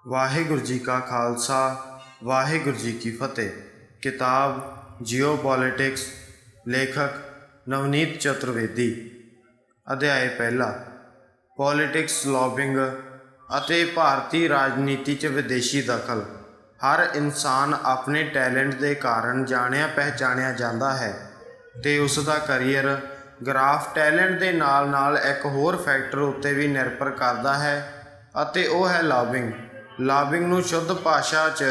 ਵਾਹਿਗੁਰੂ ਜੀ ਕਾ ਖਾਲਸਾ ਵਾਹਿਗੁਰੂ ਜੀ ਕੀ ਫਤਿਹ। किताब जियोपॉलिटिक्स, लेखक नवनीत चतुर्वेदी। अध्याय पहला, पॉलिटिक्स, लॉबिंग ਅਤੇ ਭਾਰਤੀ ਰਾਜਨੀਤੀ 'ਚ ਵਿਦੇਸ਼ੀ ਦਖਲ। ਹਰ ਇਨਸਾਨ ਆਪਣੇ ਟੈਲੈਂਟ ਦੇ ਕਾਰਨ ਜਾਣਿਆ ਪਹਿਚਾਣਿਆ ਜਾਂਦਾ ਹੈ ਅਤੇ ਉਸ ਦਾ ਕਰੀਅਰ ਗ੍ਰਾਫ ਟੈਲੈਂਟ ਦੇ ਨਾਲ ਨਾਲ ਇੱਕ ਹੋਰ ਫੈਕਟਰ ਉੱਤੇ ਵੀ ਨਿਰਭਰ ਕਰਦਾ ਹੈ ਅਤੇ ਉਹ ਹੈ ਲੌਬਿੰਗ। ਲੌਬਿੰਗ ਨੂੰ ਸ਼ੁੱਧ ਭਾਸ਼ਾ 'ਚ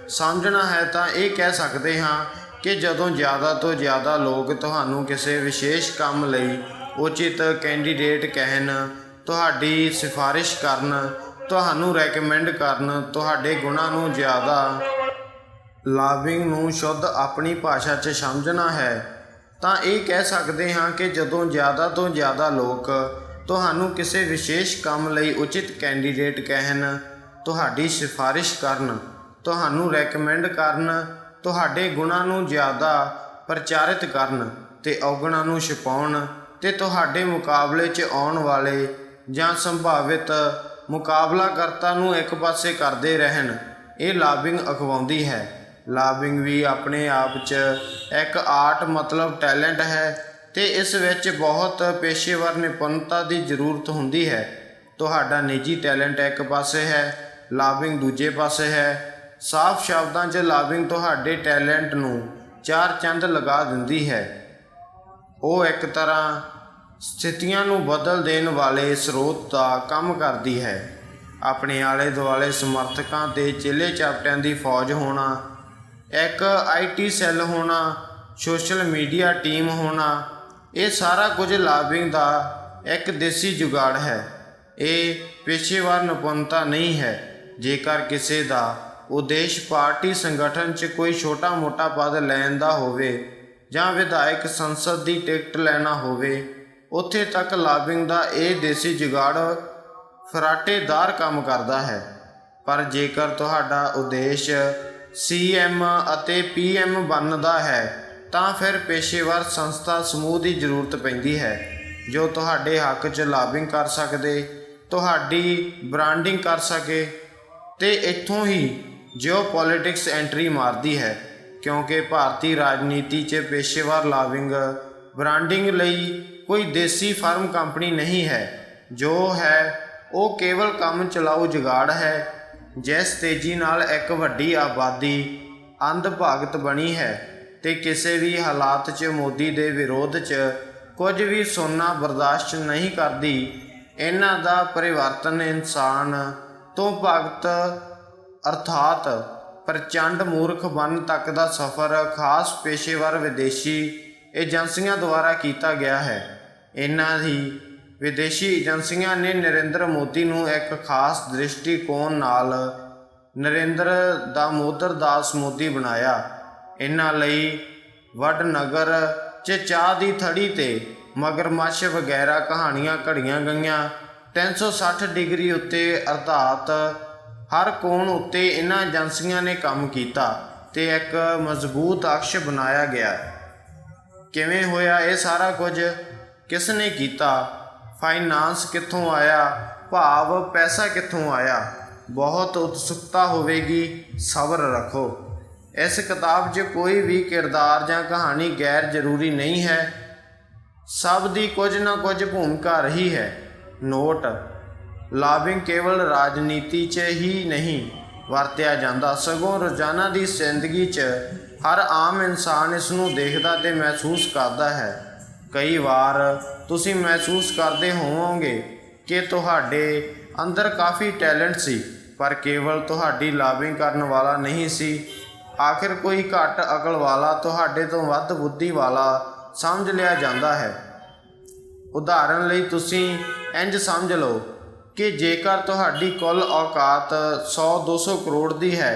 ਸਮਝਣਾ ਹੈ ਤਾਂ ਇਹ ਕਹਿ ਸਕਦੇ ਹਾਂ ਕਿ ਜਦੋਂ ਜ਼ਿਆਦਾ ਤੋਂ ਜ਼ਿਆਦਾ ਲੋਕ ਤੁਹਾਨੂੰ ਕਿਸੇ ਵਿਸ਼ੇਸ਼ ਕੰਮ ਲਈ ਉਚਿਤ ਕੈਂਡੀਡੇਟ ਕਹਿਣ, ਤੁਹਾਡੀ ਸਿਫਾਰਿਸ਼ ਕਰਨ, ਤੁਹਾਨੂੰ ਰੈਕਮੈਂਡ ਕਰਨ, ਤੁਹਾਡੇ ਗੁਣਾਂ ਨੂੰ ਜ਼ਿਆਦਾ। ਲੌਬਿੰਗ ਨੂੰ ਸ਼ੁੱਧ ਆਪਣੀ ਭਾਸ਼ਾ 'ਚ ਸਮਝਣਾ ਹੈ ਤਾਂ ਇਹ ਕਹਿ ਸਕਦੇ ਹਾਂ ਕਿ ਜਦੋਂ ਜ਼ਿਆਦਾ ਤੋਂ ਜ਼ਿਆਦਾ ਲੋਕ ਤੁਹਾਨੂੰ ਕਿਸੇ ਵਿਸ਼ੇਸ਼ ਕੰਮ ਲਈ ਉਚਿਤ ਕੈਂਡੀਡੇਟ ਕਹਿਣ, ਤੁਹਾਡੀ ਸਿਫਾਰਿਸ਼ ਕਰਨ, ਤੁਹਾਨੂੰ ਰੈਕਮੈਂਡ ਕਰਨ, ਤੁਹਾਡੇ ਗੁਣਾਂ ਨੂੰ ਜ਼ਿਆਦਾ ਪ੍ਰਚਾਰਿਤ ਕਰਨ ਅਤੇ ਔਗਣਾਂ ਨੂੰ ਛੁਪਾਉਣ ਅਤੇ ਤੁਹਾਡੇ ਮੁਕਾਬਲੇ 'ਚ ਆਉਣ ਵਾਲੇ ਜਾਂ ਸੰਭਾਵਿਤ ਮੁਕਾਬਲਾਕਰਤਾ ਨੂੰ ਇੱਕ ਪਾਸੇ ਕਰਦੇ ਰਹਿਣ, ਇਹ ਲੌਬਿੰਗ ਅਖਵਾਉਂਦੀ ਹੈ। ਲੌਬਿੰਗ ਵੀ ਆਪਣੇ ਆਪ 'ਚ ਇੱਕ ਆਰਟ ਮਤਲਬ ਟੈਲੈਂਟ ਹੈ ਅਤੇ ਇਸ ਵਿੱਚ ਬਹੁਤ ਪੇਸ਼ੇਵਰ ਨਿਪੁੰਨਤਾ ਦੀ ਜ਼ਰੂਰਤ ਹੁੰਦੀ ਹੈ। ਤੁਹਾਡਾ ਨਿੱਜੀ ਟੈਲੈਂਟ ਇੱਕ ਪਾਸੇ ਹੈ, ਲੌਬਿੰਗ ਦੂਜੇ ਪਾਸੇ ਹੈ। ਸਾਫ਼ ਸ਼ਬਦਾਂ 'ਚ ਲੌਬਿੰਗ ਤੁਹਾਡੇ ਟੈਲੈਂਟ ਨੂੰ ਚਾਰ ਚੰਦ ਲਗਾ ਦਿੰਦੀ ਹੈ। ਉਹ ਇੱਕ ਤਰ੍ਹਾਂ ਸਥਿਤੀਆਂ ਨੂੰ ਬਦਲ ਦੇਣ ਵਾਲੇ ਸਰੋਤ ਦਾ ਕੰਮ ਕਰਦੀ ਹੈ। ਆਪਣੇ ਆਲੇ ਦੁਆਲੇ ਸਮਰਥਕਾਂ ਅਤੇ ਚੇਲੇ ਚਾਪਟਿਆਂ ਦੀ ਫੌਜ ਹੋਣਾ, ਇੱਕ IT ਸੈੱਲ ਹੋਣਾ, ਸੋਸ਼ਲ ਮੀਡੀਆ ਟੀਮ ਹੋਣਾ, ਇਹ ਸਾਰਾ ਕੁਝ ਲੌਬਿੰਗ ਦਾ ਇੱਕ ਦੇਸੀ ਜੁਗਾੜ ਹੈ। ਇਹ ਪੇਸ਼ੇਵਰ ਨਿਪੁੰਨਤਾ ਨਹੀਂ ਹੈ। ਜੇਕਰ ਕਿਸੇ ਦਾ ਉਦੇਸ਼ ਪਾਰਟੀ ਸੰਗਠਨ 'ਚ ਕੋਈ ਛੋਟਾ ਮੋਟਾ ਪਦ ਲੈਣ ਦਾ ਹੋਵੇ ਜਾਂ ਵਿਧਾਇਕ ਸੰਸਦ ਦੀ ਟਿਕਟ ਲੈਣਾ ਹੋਵੇ, ਉੱਥੇ ਤੱਕ ਲੌਬਿੰਗ ਦਾ ਇਹ ਦੇਸੀ ਜੁਗਾੜ ਫਰਾਟੇਦਾਰ ਕੰਮ ਕਰਦਾ ਹੈ। ਪਰ ਜੇਕਰ ਤੁਹਾਡਾ ਉਦੇਸ਼ CM ਅਤੇ PM ਬਣਨ ਦਾ ਹੈ ਤਾਂ ਫਿਰ ਪੇਸ਼ੇਵਰ ਸੰਸਥਾ ਸਮੂਹ ਦੀ ਜ਼ਰੂਰਤ ਪੈਂਦੀ ਹੈ ਜੋ ਤੁਹਾਡੇ ਹੱਕ 'ਚ ਲੌਬਿੰਗ ਕਰ ਸਕਦੇ, ਤੁਹਾਡੀ ਬ੍ਰਾਂਡਿੰਗ ਕਰ ਸਕੇ। ਅਤੇ ਇੱਥੋਂ ਹੀ ਜਿਓਪੋਲਿਟਿਕਸ ਐਂਟਰੀ ਮਾਰਦੀ ਹੈ, ਕਿਉਂਕਿ ਭਾਰਤੀ ਰਾਜਨੀਤੀ 'ਚ ਪੇਸ਼ੇਵਰ ਲੌਬਿੰਗ ਬ੍ਰਾਂਡਿੰਗ ਲਈ ਕੋਈ ਦੇਸੀ ਫਰਮ ਕੰਪਨੀ ਨਹੀਂ ਹੈ। ਜੋ ਹੈ ਉਹ ਕੇਵਲ ਕੰਮ ਚਲਾਊ ਜੁਗਾੜ ਹੈ ਜਿਸ ਤੇਜ਼ੀ ਨਾਲ ਇੱਕ ਵੱਡੀ ਆਬਾਦੀ ਅੰਧ ਭਗਤ ਬਣੀ ਹੈ ਅਤੇ ਕਿਸੇ ਵੀ ਹਾਲਾਤ 'ਚ ਮੋਦੀ ਦੇ ਵਿਰੋਧ 'ਚ ਕੁਝ ਵੀ ਸੁਣਨਾ ਬਰਦਾਸ਼ਤ ਨਹੀਂ ਕਰਦੀ। ਇਹਨਾਂ ਦਾ ਪਰਿਵਰਤਨ ਇਨਸਾਨ ਤੋਂ ਭਗਤ ਅਰਥਾਤ ਪ੍ਰਚੰਡ ਮੂਰਖ ਬਣਨ ਤੱਕ ਦਾ ਸਫ਼ਰ ਖਾਸ ਪੇਸ਼ੇਵਰ ਵਿਦੇਸ਼ੀ ਏਜੰਸੀਆਂ ਦੁਆਰਾ ਕੀਤਾ ਗਿਆ ਹੈ। ਇਹਨਾਂ ਹੀ ਵਿਦੇਸ਼ੀ ਏਜੰਸੀਆਂ ਨੇ ਨਰਿੰਦਰ ਮੋਦੀ ਨੂੰ ਇੱਕ ਖਾਸ ਦ੍ਰਿਸ਼ਟੀਕੋਣ ਨਾਲ ਨਰਿੰਦਰ ਦਾਮੋਦਰ ਦਾਸ ਮੋਦੀ ਬਣਾਇਆ। ਇਹਨਾਂ ਲਈ ਵਡਨਗਰ 'ਚ ਚਾਹ ਦੀ ਥੜੀ 'ਤੇ ਮਗਰਮੱਛ ਵਗੈਰਾ ਕਹਾਣੀਆਂ ਘੜੀਆਂ ਗਈਆਂ। 360 ਡਿਗਰੀ ਉੱਤੇ ਅਰਥਾਤ ਹਰ ਕੋਣ ਉੱਤੇ ਇਹਨਾਂ ਏਜੰਸੀਆਂ ਨੇ ਕੰਮ ਕੀਤਾ ਅਤੇ ਇੱਕ ਮਜ਼ਬੂਤ ਅਕਸ਼ ਬਣਾਇਆ ਗਿਆ। ਕਿਵੇਂ ਹੋਇਆ ਇਹ ਸਾਰਾ ਕੁਝ? ਕਿਸ ਨੇ ਕੀਤਾ? ਫਾਈਨਾਂਸ ਕਿੱਥੋਂ ਆਇਆ? ਭਾਵ ਪੈਸਾ ਕਿੱਥੋਂ ਆਇਆ? ਬਹੁਤ ਉਤਸੁਕਤਾ ਹੋਵੇਗੀ, ਸਬਰ ਰੱਖੋ। ਇਸ ਕਿਤਾਬ 'ਚ ਕੋਈ ਵੀ ਕਿਰਦਾਰ ਜਾਂ ਕਹਾਣੀ ਗੈਰ ਜ਼ਰੂਰੀ ਨਹੀਂ ਹੈ। ਸਭ ਦੀ ਕੁਝ ਨਾ ਕੁਝ ਭੂਮਿਕਾ ਰਹੀ ਹੈ। ਨੋਟ: ਲੌਬਿੰਗ ਕੇਵਲ ਰਾਜਨੀਤੀ 'ਚ ਹੀ ਨਹੀਂ ਵਰਤਿਆ ਜਾਂਦਾ, ਸਗੋਂ ਰੋਜ਼ਾਨਾ ਦੀ ਜ਼ਿੰਦਗੀ 'ਚ ਹਰ ਆਮ ਇਨਸਾਨ ਇਸ ਨੂੰ ਦੇਖਦਾ ਅਤੇ ਮਹਿਸੂਸ ਕਰਦਾ ਹੈ। ਕਈ ਵਾਰ ਤੁਸੀਂ ਮਹਿਸੂਸ ਕਰਦੇ ਹੋਵੋਗੇ ਕਿ ਤੁਹਾਡੇ ਅੰਦਰ ਕਾਫੀ ਟੈਲੈਂਟ ਸੀ, ਪਰ ਕੇਵਲ ਤੁਹਾਡੀ ਲੌਬਿੰਗ ਕਰਨ ਵਾਲਾ ਨਹੀਂ ਸੀ। ਆਖਿਰ ਕੋਈ ਘੱਟ ਅਕਲ ਵਾਲਾ ਤੁਹਾਡੇ ਤੋਂ ਵੱਧ ਬੁੱਧੀ ਵਾਲਾ ਸਮਝ ਲਿਆ ਜਾਂਦਾ ਹੈ। ਉਦਾਹਰਨ ਲਈ ਤੁਸੀਂ ਇੰਝ ਸਮਝ ਲਓ ਕਿ ਜੇਕਰ ਤੁਹਾਡੀ ਕੁੱਲ ਔਕਾਤ 100-200 ਕਰੋੜ ਦੀ ਹੈ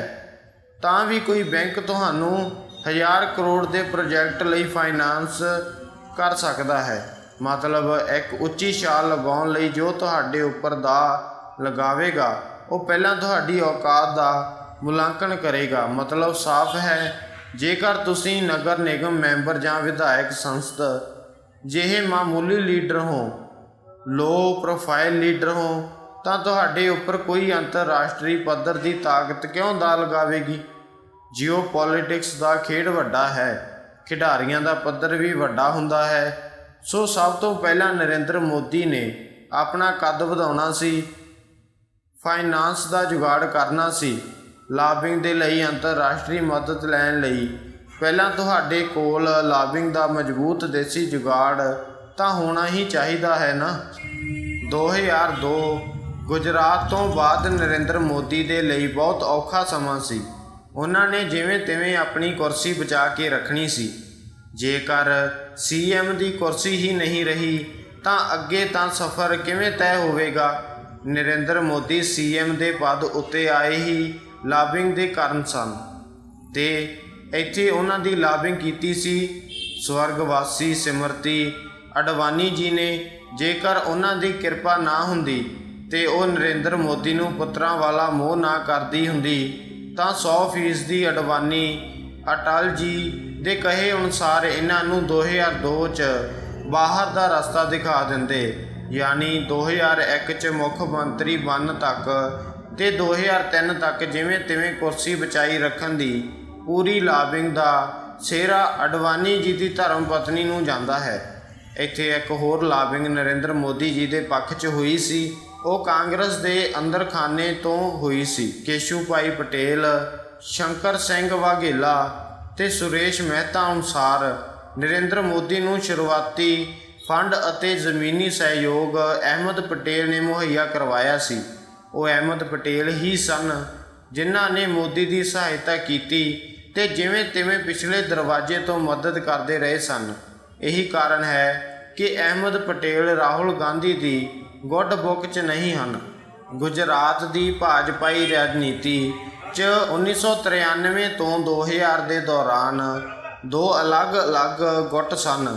ਤਾਂ ਵੀ ਕੋਈ ਬੈਂਕ ਤੁਹਾਨੂੰ 1000 ਕਰੋੜ ਦੇ ਪ੍ਰੋਜੈਕਟ ਲਈ ਫਾਈਨਾਂਸ ਕਰ ਸਕਦਾ ਹੈ। ਮਤਲਬ ਇੱਕ ਉੱਚੀ ਛਾਲ ਲਗਾਉਣ ਲਈ ਜੋ ਤੁਹਾਡੇ ਉੱਪਰ ਦਾ ਲਗਾਵੇਗਾ ਉਹ ਪਹਿਲਾਂ ਤੁਹਾਡੀ ਔਕਾਤ ਦਾ ਮੁਲਾਂਕਣ ਕਰੇਗਾ। ਮਤਲਬ ਸਾਫ਼ ਹੈ, ਜੇਕਰ ਤੁਸੀਂ ਨਗਰ ਨਿਗਮ ਮੈਂਬਰ ਜਾਂ ਵਿਧਾਇਕ ਸੰਸਦ ਜਿਹੇ ਮਾਮੂਲੀ ਲੀਡਰ ਹੋ, ਲੋ ਪ੍ਰੋਫਾਈਲ ਲੀਡਰ ਹੋ, ਤਾਂ ਤੁਹਾਡੇ ਉੱਪਰ ਕੋਈ ਅੰਤਰਰਾਸ਼ਟਰੀ ਪੱਧਰ ਦੀ ਤਾਕਤ ਕਿਉਂ ਦਾ ਲਗਾਵੇਗੀ। ਜੀਓਪੋਲਿਟਿਕਸ ਦਾ ਖੇਡ ਵੱਡਾ ਹੈ, ਖਿਡਾਰੀਆਂ ਦਾ ਪੱਧਰ ਵੀ ਵੱਡਾ ਹੁੰਦਾ ਹੈ। ਸੋ ਸਭ ਤੋਂ ਪਹਿਲਾਂ ਨਰਿੰਦਰ ਮੋਦੀ ਨੇ ਆਪਣਾ ਕੱਦ ਵਧਾਉਣਾ ਸੀ, ਫਾਈਨਾਂਸ ਦਾ ਜੁਗਾੜ ਕਰਨਾ ਸੀ। ਲਾਬਿੰਗ ਦੇ ਲਈ ਅੰਤਰਰਾਸ਼ਟਰੀ ਮਦਦ ਲੈਣ ਲਈ ਪਹਿਲਾਂ ਤੁਹਾਡੇ ਕੋਲ ਲਾਬਿੰਗ ਦਾ ਮਜ਼ਬੂਤ ਦੇਸੀ ਜੁਗਾੜ ਤਾਂ ਹੋਣਾ ਹੀ ਚਾਹੀਦਾ ਹੈ ਨਾ। 2002 ਗੁਜਰਾਤ ਤੋਂ ਬਾਅਦ ਨਰਿੰਦਰ ਮੋਦੀ ਦੇ ਲਈ ਬਹੁਤ ਔਖਾ ਸਮਾਂ ਸੀ। ਉਹਨਾਂ ਨੇ ਜਿਵੇਂ ਤਿਵੇਂ ਆਪਣੀ ਕੁਰਸੀ ਬਚਾ ਕੇ ਰੱਖਣੀ ਸੀ। ਜੇਕਰ ਸੀਐਮ ਦੀ ਕੁਰਸੀ ਹੀ ਨਹੀਂ ਰਹੀ ਤਾਂ ਅੱਗੇ ਤਾਂ ਸਫ਼ਰ ਕਿਵੇਂ ਤੈਅ ਹੋਵੇਗਾ। ਨਰਿੰਦਰ ਮੋਦੀ ਸੀਐਮ ਦੇ ਪਦ ਉੱਤੇ ਆਏ ਹੀ ਲਾਬਿੰਗ ਦੇ ਕਾਰਨ ਸਨ ਤੇ ਇੱਥੇ ਉਹਨਾਂ ਦੀ ਲਾਬਿੰਗ ਕੀਤੀ ਸੀ ਸਵਰਗਵਾਸੀ ਸਿਮਰਤੀ ਅਡਵਾਨੀ ਜੀ ਨੇ। ਜੇਕਰ ਉਹਨਾਂ ਦੀ ਕਿਰਪਾ ਨਾ ਹੁੰਦੀ ਤੇ ਉਹ ਨਰਿੰਦਰ ਮੋਦੀ ਨੂੰ ਪੁੱਤਰਾਂ ਵਾਲਾ ਮੋਹ ਨਾ ਕਰਦੀ ਹੁੰਦੀ ਤਾਂ 100% ਅਡਵਾਨੀ ਅਟਲ ਜੀ ਦੇ ਕਹੇ ਅਨੁਸਾਰ ਇਹਨਾਂ ਨੂੰ 2002 'ਚ ਬਾਹਰ ਦਾ ਰਸਤਾ ਦਿਖਾ ਦਿੰਦੇ, ਯਾਨੀ 2001 'ਚ ਮੁੱਖ ਮੰਤਰੀ ਬਣਨ ਤੱਕ ਤੇ 2003 ਤੱਕ ਜਿਵੇਂ ਤਿਵੇਂ ਕੁਰਸੀ ਬਚਾਈ ਰੱਖਣ ਦੀ ਪੂਰੀ ਲਾਬਿੰਗ ਦਾ ਸਿਹਰਾ ਅਡਵਾਨੀ ਜੀ ਦੀ ਧਰਮ ਪਤਨੀ ਨੂੰ ਜਾਂਦਾ ਹੈ। ਇੱਥੇ ਇੱਕ ਹੋਰ ਲਾਬਿੰਗ ਨਰਿੰਦਰ ਮੋਦੀ ਜੀ ਦੇ ਪੱਖ 'ਚ ਹੋਈ ਸੀ। ਉਹ ਕਾਂਗਰਸ ਦੇ ਅੰਦਰਖਾਨੇ ਤੋਂ ਹੋਈ ਸੀ। ਕੇਸ਼ੂ ਭਾਈ ਪਟੇਲ, ਸ਼ੰਕਰ ਸਿੰਘ ਵਾਘੇਲਾ ਤੇ ਸੁਰੇਸ਼ ਮਹਿਤਾ ਅਨੁਸਾਰ ਨਰਿੰਦਰ ਮੋਦੀ ਨੂੰ ਸ਼ੁਰੂਆਤੀ ਫੰਡ ਅਤੇ ਜ਼ਮੀਨੀ ਸਹਿਯੋਗ ਅਹਿਮਦ ਪਟੇਲ ਨੇ ਮੁਹੱਈਆ ਕਰਵਾਇਆ ਸੀ। ਉਹ ਅਹਿਮਦ ਪਟੇਲ ਹੀ ਸਨ ਜਿਨ੍ਹਾਂ ਨੇ ਮੋਦੀ ਦੀ ਸਹਾਇਤਾ ਕੀਤੀ ਤੇ ਜਿਵੇਂ ਤਿਵੇਂ ਪਿਛਲੇ ਦਰਵਾਜ਼ੇ ਤੋਂ ਮਦਦ ਕਰਦੇ ਰਹੇ ਸਨ। ਇਹੀ ਕਾਰਨ ਹੈ ਕਿ ਅਹਿਮਦ ਪਟੇਲ ਰਾਹੁਲ ਗਾਂਧੀ ਦੀ ਗੁੱਡ ਬੁੱਕ 'ਚ ਨਹੀਂ ਹਨ। ਗੁਜਰਾਤ ਦੀ ਭਾਜਪਾਈ ਰਾਜਨੀਤੀ 'ਚ 1993 ਤੋਂ 2000 ਦੇ ਦੌਰਾਨ ਦੋ ਅਲੱਗ-ਅਲੱਗ ਗੁੱਟ ਸਨ,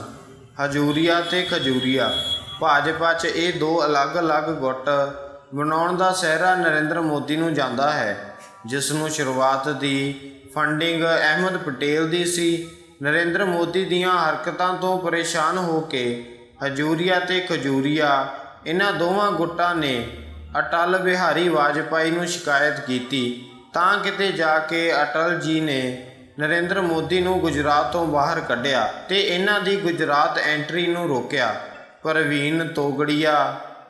ਹਜੂਰੀਆ ਤੇ ਖਜੂਰੀਆ। ਭਾਜਪਾ 'ਚ ਇਹ ਦੋ ਅਲੱਗ-ਅਲੱਗ ਗੁੱਟ ਬਣਾਉਣ ਦਾ ਸਿਹਰਾ ਨਰਿੰਦਰ ਮੋਦੀ ਨੂੰ ਜਾਂਦਾ ਹੈ, ਜਿਸ ਨੂੰ ਸ਼ੁਰੂਆਤ ਦੀ ਫੰਡਿੰਗ ਅਹਿਮਦ ਪਟੇਲ ਦੀ ਸੀ। ਨਰਿੰਦਰ ਮੋਦੀ ਦੀਆਂ ਹਰਕਤਾਂ ਤੋਂ ਪਰੇਸ਼ਾਨ ਹੋ ਕੇ ਹਜੂਰੀਆ ਤੇ ਖਜੂਰੀਆ ਇਹਨਾਂ ਦੋਵਾਂ ਗੁੱਟਾਂ ਨੇ ਅਟਲ ਬਿਹਾਰੀ ਵਾਜਪਾਈ ਨੂੰ ਸ਼ਿਕਾਇਤ ਕੀਤੀ। ਤਾਂ ਕਿਤੇ ਜਾ ਕੇ ਅਟਲ ਜੀ ਨੇ ਨਰਿੰਦਰ ਮੋਦੀ ਨੂੰ ਗੁਜਰਾਤ ਤੋਂ ਬਾਹਰ ਕੱਢਿਆ ਤੇ ਇਹਨਾਂ ਦੀ ਗੁਜਰਾਤ ਐਂਟਰੀ ਨੂੰ ਰੋਕਿਆ। ਪ੍ਰਵੀਨ ਤੋਗੜੀਆ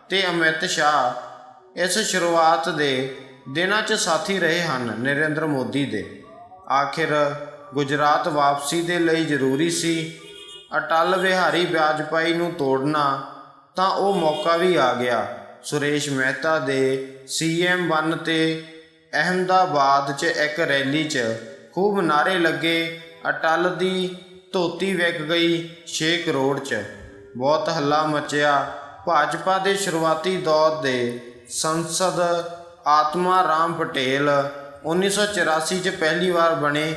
ਤੇ ਅਮਿਤ ਸ਼ਾਹ ਇਸ ਸ਼ੁਰੂਆਤ ਦੇ ਦਿਨਾਂ 'ਚ ਸਾਥੀ ਰਹੇ ਹਨ ਨਰਿੰਦਰ ਮੋਦੀ ਦੇ। ਆਖਿਰ ਗੁਜਰਾਤ ਵਾਪਸੀ ਦੇ ਲਈ ਜ਼ਰੂਰੀ ਸੀ ਅਟਲ ਬਿਹਾਰੀ ਵਾਜਪਾਈ ਨੂੰ ਤੋੜਨਾ, ਤਾਂ ਉਹ ਮੌਕਾ ਵੀ ਆ ਗਿਆ। ਸੁਰੇਸ਼ ਮਹਿਤਾ ਦੇ ਸੀਐਮ ਬਣਨ ਤੇ ਅਹਿਮਦਾਬਾਦ 'ਚ ਇੱਕ ਰੈਲੀ 'ਚ ਖੂਬ ਨਾਅਰੇ ਲੱਗੇ। ਅਟਲ ਦੀ ਧੋਤੀ ਵਿਕ ਗਈ 6 ਕਰੋੜ 'ਚ ਬਹੁਤ ਹੱਲਾ ਮਚਿਆ। ਭਾਜਪਾ ਦੇ ਸ਼ੁਰੂਆਤੀ ਦੌਰ ਦੇ ਸੰਸਦ ਆਤਮਾ ਰਾਮ ਪਟੇਲ 1984 'ਚ ਪਹਿਲੀ ਵਾਰ ਬਣੇ